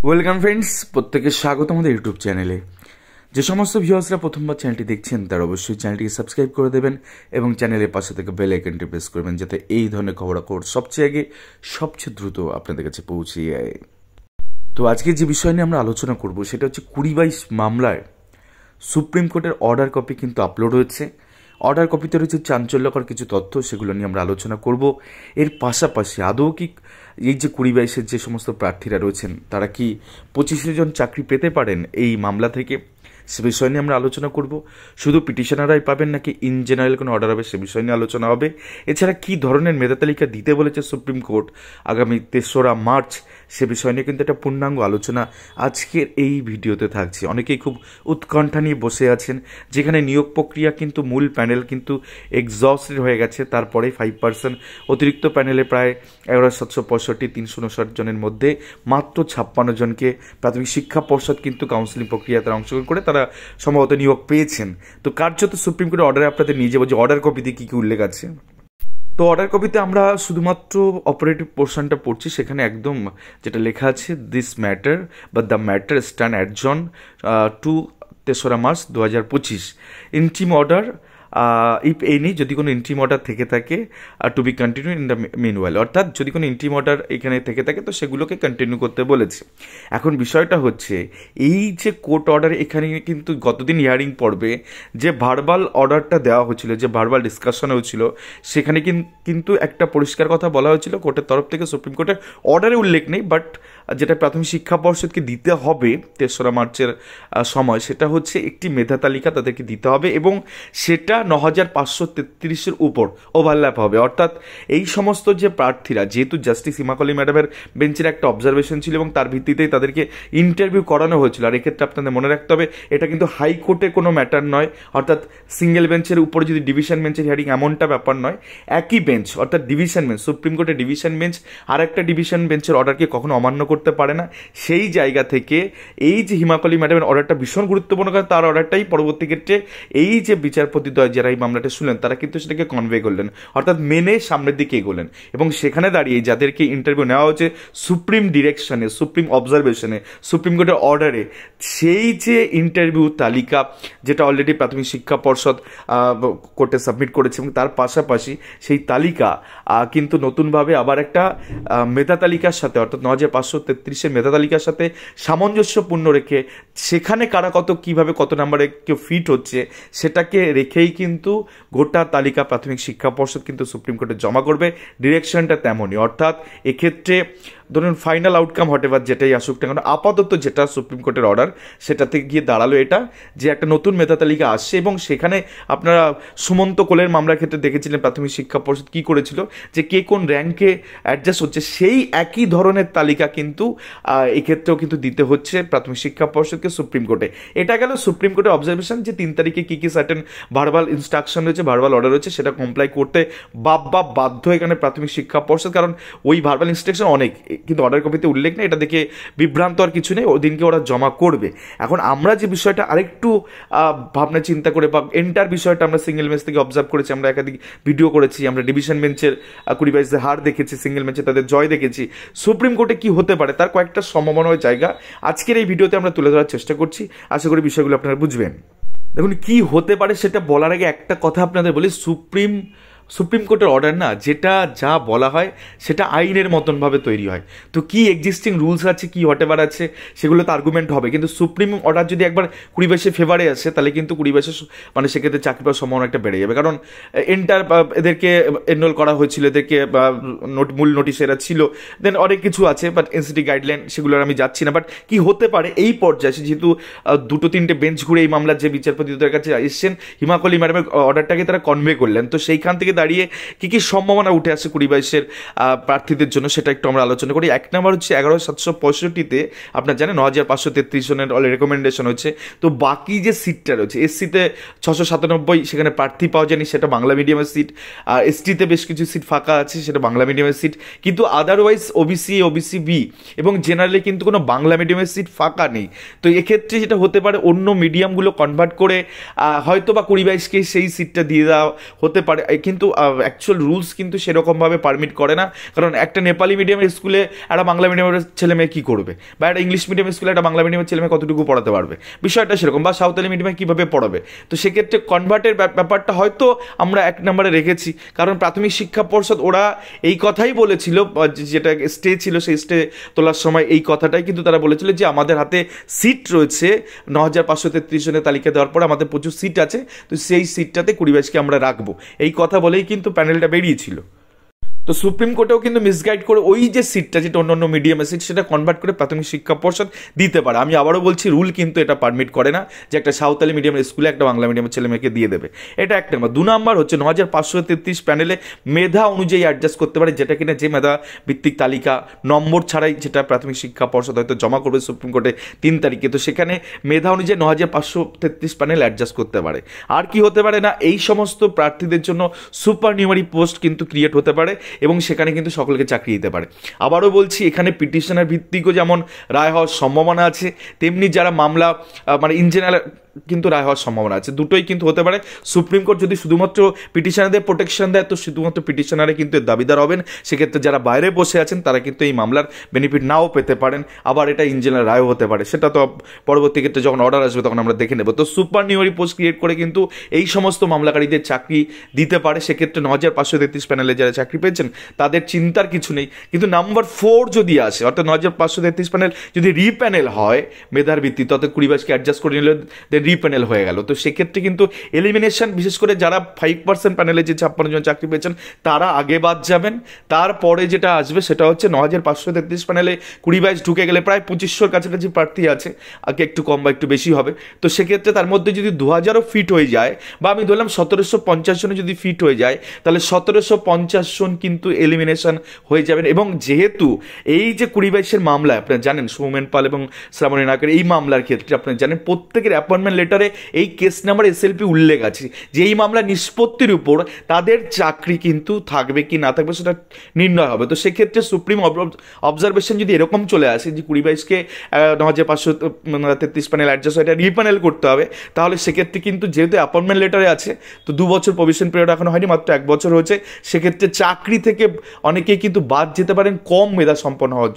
Welcome friends, প্রত্যেকে স্বাগত আমাদের ইউটিউব চ্যানেলে। যে সমস্ত ভিউয়ার্সরা প্রথমবার চ্যানেলটি দেখছেন তারা অবশ্যই চ্যানেলটিকে সাবস্ক্রাইব করে দেবেন এবং চ্যানেলের পাশে থেকে বেল আইকনটি প্রেস করবেন যাতে এই ধরনের খবরাখবর সবচেয়ে আগে সবচেয়ে দ্রুত আপনাদের কাছে পৌঁছে যায়। তো আজকে যে বিষয় নিয়ে আমরা আলোচনা করব সেটা হচ্ছে 2022 মামলায় সুপ্রিম কোর্টের অর্ডার কপি কিন্তু আপলোড হয়েছে। অর্ডার কপিতে রয়েছে চাঞ্চল্যকর কিছু তথ্য, সেগুলো নিয়ে আমরা আলোচনা করব। এর পাশাপাশি আদৌ কি এই যে 2022-এর যে সমস্ত প্রার্থীরা রয়েছেন তারা কি 25 জন চাকরি পেতে পারেন এই মামলা থেকে, সে বিষয় নিয়ে আমরা আলোচনা করব। শুধু পিটিশনাররাই পাবেন নাকি ইন জেনারেল কোনো অর্ডার হবে সে বিষয় নিয়ে আলোচনা হবে। এছাড়া কী ধরনের মেধা তালিকা দিতে বলেছে সুপ্রিম কোর্ট আগামী 3রা মার্চ, সে বিষয় নিয়ে কিন্তু একটা পূর্ণাঙ্গ আলোচনা আজকের এই ভিডিওতে থাকছে। অনেকেই খুব উৎকণ্ঠা নিয়ে বসে আছেন, যেখানে নিয়োগ প্রক্রিয়া কিন্তু মূল প্যানেল কিন্তু এক্সস্টেড হয়ে গেছে, তারপরে 5% অতিরিক্ত প্যানেলে প্রায় 11,765 359 জনের মধ্যে মাত্র 56 জনকে প্রাথমিক শিক্ষা পর্ষদ কিন্তু কাউন্সিলিং প্রক্রিয়াতে অংশগ্রহণ করে তারা সম্ভবত নিয়োগ পেয়েছেন। তো কার্যত সুপ্রিম কোর্টের অর্ডারে আপনাদের নিয়ে যাবো যে অর্ডার কপিতে কী কী উল্লেখ আছে। তো অর্ডার কপিতে আমরা শুধুমাত্র অপারেটিভ পোর্শনটা পড়ছি, সেখানে একদম যেটা লেখা আছে, দিস ম্যাটার বা the matter stand adjourned to 3রা March 2025। Interim order if any, যদি কোনো ইন্টিম অর্ডার থেকে থাকে to be continue in the meanwhile, অর্থাৎ যদি কোনো ইন্টিম অর্ডার এখানে থেকে থাকে তো সেগুলোকে কন্টিনিউ করতে বলেছে। এখন বিষয়টা হচ্ছে এই যে কোর্ট অর্ডার, এখানে কিন্তু গতদিন হিয়ারিং পর্বে যে ভার্বাল অর্ডারটা দেওয়া হয়েছিল, যে ভার্বাল ডিসকাশন হয়েছিল, সেখানে কিন্তু একটা পরিষ্কার কথা বলা হয়েছিল কোর্টের তরফ থেকে। সুপ্রিম কোর্টের অর্ডারে উল্লেখ নেই, বাট যেটা প্রাথমিক শিক্ষা পর্ষদকে দিতে হবে 3রা মার্চের সময়, সেটা হচ্ছে একটি মেধা তালিকা তাদেরকে দিতে হবে এবং সেটা 9,533-এর উপর ওভারল্যাপ হবে। অর্থাৎ এই সমস্ত যে প্রার্থীরা, যেহেতু জাস্টিস হিমাকলি ম্যাডামের বেঞ্চের একটা অবজারভেশন ছিল এবং তার ভিত্তিতেই তাদেরকে ইন্টারভিউ করানো হয়েছিল, আর এক্ষেত্রে আপনাদের মনে রাখতে হবে এটা কিন্তু হাইকোর্টে কোনো ম্যাটার নয়, অর্থাৎ সিঙ্গেল বেঞ্চের উপরে যদি ডিভিশন বেঞ্চের হিয়ারিং এমনটা ব্যাপার নয়, একই বেঞ্চ অর্থাৎ ডিভিশন বেঞ্চ, সুপ্রিম কোর্টের ডিভিশন বেঞ্চ আর একটা ডিভিশন বেঞ্চের অর্ডারকে কখনো অমান্য করতে পারে না। সেই জায়গা থেকে এই যে হিমাকলি ম্যাডামের অর্ডারটা ভীষণ গুরুত্বপূর্ণ, কারণ তার অর্ডারটাই পরবর্তী ক্ষেত্রে এই যে বিচারপতিদ্বয় যারা এই মামলাটা শুনলেন তারা কিন্তু সেটাকে কনভে করলেন, অর্থাৎ মেনে সামনের দিকে এগোলেন এবং সেখানে দাঁড়িয়ে যাদেরকে ইন্টারভিউ নেওয়া হচ্ছে সুপ্রিম ডিরেকশনে, সুপ্রিম অবজারভেশনে, সুপ্রিম কোর্টের অর্ডারে, সেই যে ইন্টারভিউ তালিকা যেটা অলরেডি প্রাথমিক শিক্ষা পর্ষদ কোর্টে সাবমিট করেছে এবং তার পাশাপাশি সেই তালিকা কিন্তু নতুনভাবে আবার একটা মেধা তালিকার সাথে, অর্থাৎ 9,533-এর মেধা তালিকার সাথে সামঞ্জস্যপূর্ণ রেখে সেখানে কারা কত কীভাবে কত নাম্বারে কেউ ফিট হচ্ছে সেটাকে রেখেই কিন্তু গোটা তালিকা প্রাথমিক শিক্ষা পর্ষদ কিন্তু সুপ্রিম কোর্টে জমা করবে। ডিরেকশনটা তেমনই, অর্থাৎ এক্ষেত্রে ধরুন ফাইনাল আউটকাম হটেভার যেটাই আসুক না কেন, আপাতত যেটা সুপ্রিম কোর্টের অর্ডার সেটাতে গিয়ে দাঁড়ালো এটা যে একটা নতুন মেধা তালিকা আসছে এবং সেখানে আপনারা সুমন্ত কোলের মামলার ক্ষেত্রে দেখেছিলেন প্রাথমিক শিক্ষা পর্ষদ কী করেছিল, যে কে কোন র্যাঙ্কে অ্যাডজাস্ট হচ্ছে সেই একই ধরনের তালিকা কিন্তু এক্ষেত্রেও কিন্তু দিতে হচ্ছে প্রাথমিক শিক্ষা পর্ষদকে সুপ্রিম কোর্টে। এটা গেল সুপ্রিম কোর্টের অবজারভেশন যে 3 তারিখে কী কী সার্টেন ভার্বাল ইনস্ট্রাকশন রয়েছে, ভার্বাল অর্ডার রয়েছে, সেটা কমপ্লাই করতে বাধ্য এখানে প্রাথমিক শিক্ষা পর্ষদ, কারণ ওই ভার্বাল ইনস্ট্রাকশন অনেক কিন্তু অর্ডার কপিতে উল্লেখ নেই। এটা দেখে বিভ্রান্ত আর কিছু নেই, ওদিনকে ওরা জমা করবে। এখন আমরা যে বিষয়টা আরেকটু ভাবনা চিন্তা করে বা এন্টার বিষয়টা আমরা সিঙ্গেল বেঞ্চ থেকে অবজার্ভ করেছি, আমরা একাধিক ভিডিও করেছি, আমরা ডিভিশন বেঞ্চের 2022-এর হার দেখেছি, সিঙ্গেল বেঞ্চে তাদের জয় দেখেছি, সুপ্রিম কোর্টে কি হতে পারে তার কয়েকটা সম্ভাবনার জায়গা আজকের এই ভিডিওতে আমরা তুলে ধরার চেষ্টা করছি। আশা করি বিষয়গুলো আপনারা বুঝবেন। দেখুন কি হতে পারে সেটা বলার আগে একটা কথা আপনাদের বলি, সুপ্রিম কোর্টের অর্ডার না, যেটা যা বলা হয় সেটা আইনের মতনভাবে তৈরি হয়। তো কি এক্সিস্টিং রুলস আছে, কি হটেভার আছে, সেগুলো তো আর্গুমেন্ট হবে, কিন্তু সুপ্রিম অর্ডার যদি একবার 2022-এর ফেভারে আসে তাহলে কিন্তু 2022-এর মানে সেক্ষেত্রে চাকরি পাওয়ার সম্ভাবনা একটা বেড়ে যাবে, কারণ এদেরকে এনরোল করা হয়েছিল, এদেরকে মূল নোটিশ এরা ছিল, দেন অনেক কিছু আছে, বাট এনসিটি গাইডলাইন সেগুলোর আমি যাচ্ছি না। বাট কি হতে পারে এই পর্যায়ে, যেহেতু 2-3টে বেঞ্চ ঘুরে এই মামলার যে বিচারপতিদের কাছে এসছেন, হিমাকলি ম্যাডামের অর্ডারটাকে তারা কনভে করলেন, তো সেইখান থেকে দাঁড়িয়ে কি কি সম্ভাবনা উঠে আসে 2022-এর প্রার্থীদের জন্য সেটা একটু আমরা আলোচনা করি। 1 নম্বর হচ্ছে 11,765-তে আপনার জানেন 9,533 জনের রেকমেন্ডেশন হচ্ছে, তো বাকি যে সিটটা রয়েছে, এসসিতে 697 সেখানে প্রার্থী পাওয়া যায়নি, সেটা বাংলা মিডিয়ামের সিট, এসটিতে বেশ কিছু সিট ফাঁকা আছে, সেটা বাংলা মিডিয়ামের সিট, কিন্তু আদারওয়াইজ ওবিসি বি এবং জেনারেলি কিন্তু কোনো বাংলা মিডিয়ামের সিট ফাঁকা নেই। তো এক্ষেত্রে যেটা হতে পারে অন্য মিডিয়ামগুলো কনভার্ট করে হয়তো বা 2022-কে সেই সিটটা দিয়ে দেওয়া হতে পারে, কিন্তু কিন্তু অ্যাকচুয়াল রুলস কিন্তু সেরকমভাবে পারমিট করে না, কারণ একটা নেপালি মিডিয়ামের স্কুলে একটা বাংলা মিডিয়ামের ছেলে মেয়ে কী করবে, বা একটা ইংলিশ মিডিয়াম স্কুলে একটা বাংলা মিডিয়ামের ছেলে মেয়ে কতটুকু পড়াতে পারবে, বিষয়টা সেরকম, বা সাঁওতালি মিডিয়ামে কীভাবে পড়াবে। তো সেক্ষেত্রে কনভার্টের ব্যাপারটা হয়তো আমরা 1 নম্বরে রেখেছি, কারণ প্রাথমিক শিক্ষা পর্ষদ ওরা এই কথাই বলেছিল, যেটা স্টে ছিল সেই স্টে তোলার সময় এই কথাটাই কিন্তু তারা বলেছিল যে আমাদের হাতে সিট রয়েছে 9,533 জনের তালিকা দেওয়ার পর আমাদের প্রচুর সিট আছে, তো সেই সিটটাতে 20-22কে আমরা রাখবো, এই কথা বলেই কিন্তু প্যানেলটা বেরিয়েছিল। তো সুপ্রিম কোর্টেও কিন্তু মিসগাইড করে ওই যে সিটটা, যেটা অন্য অন্য মিডিয়ামের সিট, সেটা কনভার্ট করে প্রাথমিক শিক্ষা পর্ষদ দিতে পারে। আমি আবারও বলছি, রুল কিন্তু এটা পারমিট করে না যে একটা সাঁওতালি মিডিয়ামের স্কুলে একটা বাংলা মিডিয়ামের ছেলে মেয়েকে দিয়ে দেবে। এটা 1 নম্বর। 2 নম্বর হচ্ছে 9,533 প্যানেলে মেধা অনুযায়ী অ্যাডজাস্ট করতে পারে, যেটা কিনা যে মেধা ভিত্তিক তালিকা নম্বর ছাড়াই যেটা প্রাথমিক শিক্ষা পর্ষদ হয়তো জমা করবে সুপ্রিম কোর্টে 3 তারিখে, তো সেখানে মেধা অনুযায়ী 9,533 প্যানেল অ্যাডজাস্ট করতে পারে। আর কি হতে পারে না, এই সমস্ত প্রার্থীদের জন্য সুপার নিউমারি পোস্ট কিন্তু ক্রিয়েট হতে পারে এবং সেখানে কিন্তু সকলকে চাকরি দিতে পারে। আবারও বলছি, এখানে পিটিশনের ভিত্তিকও যেমন রায় হওয়ার সম্ভাবনা আছে, তেমনি যারা মামলা মানে ইন জেনারেল কিন্তু রায় হওয়ার সম্ভাবনা আছে, দুটোই কিন্তু হতে পারে। সুপ্রিম কোর্ট যদি শুধুমাত্র পিটিশনারদের প্রোটেকশন দেয়, তো শুধুমাত্র পিটিশনারে কিন্তু দাবিদার হবেন, সেক্ষেত্রে যারা বাইরে বসে আছেন তারা কিন্তু এই মামলার বেনিফিট নাও পেতে পারেন, আবার এটা ইন জেনারেল রায়ও হতে পারে, সেটা তো পরবর্তী ক্ষেত্রে যখন অর্ডার আসবে তখন আমরা দেখে নেব। তো সুপার নিউমারি পোস্ট ক্রিয়েট করে কিন্তু এই সমস্ত মামলাকারীদের চাকরি দিতে পারে, সেক্ষেত্রে 9,533 প্যানেলে যারা চাকরি পেয়েছেন তাদের চিন্তার কিছু নেই। কিন্তু নাম্বার 4 যদি আসে, অর্থাৎ 9,533 প্যানেল যদি রিপ্যানেল হয় মেধার ভিত্তি, তত 20-22কে অ্যাডজাস্ট করে নিলে রিপ্যানেল হয়ে গেল, তো সেক্ষেত্রে কিন্তু এলিমিনেশন, বিশেষ করে যারা 5% প্যানেলে যে 56 জন চাকরি পেয়েছেন তারা আগে বাদ যাবেন। তারপরে যেটা আসবে সেটা হচ্ছে 9,533 প্যানেলে 20-22 ঢুকে গেলে প্রায় 2500 কাছাকাছি প্রার্থী আছে, আগে একটু কম বা একটু বেশি হবে। তো সেক্ষেত্রে তার মধ্যে যদি 2000ও ফিট হয়ে যায়, বা আমি ধরলাম 1750 জনে যদি ফিট হয়ে যায়, তাহলে 1750 জন কিন্তু এলিমিনেশন হয়ে যাবেন। এবং যেহেতু এই যে 20-22-এর মামলায় আপনারা জানেন, সৌমেন পাল এবং শ্রাবণী নাগের এই মামলার ক্ষেত্রে আপনারা জানেন প্রত্যেকের অ্যাপয়েন্টমেন্ট লেটারে এই কেস নাম্বার এসএলপি উল্লেখ আছে, যে এই মামলা নিষ্পত্তির উপর তাদের চাকরি কিন্তু থাকবে কি না থাকবে সেটা নির্ণয় হবে। তো সেক্ষেত্রে সুপ্রিম অবজারভেশন যদি এরকম চলে আসে যে 20-22কে 9,533 প্যানেল অ্যাডজাস্ট এটা রিপ্যানেল করতে হবে, তাহলে সেক্ষেত্রে কিন্তু যেহেতু অ্যাপয়েন্টমেন্ট লেটারে আছে, তো 2 বছর প্রভিশন পিরিয়ড এখনো হয়নি, মাত্র 1 বছর হয়েছে, সেক্ষেত্রে চাকরি থেকে অনেকেই কিন্তু বাদ যেতে পারেন কম মেধা সম্পন্ন হওয়ার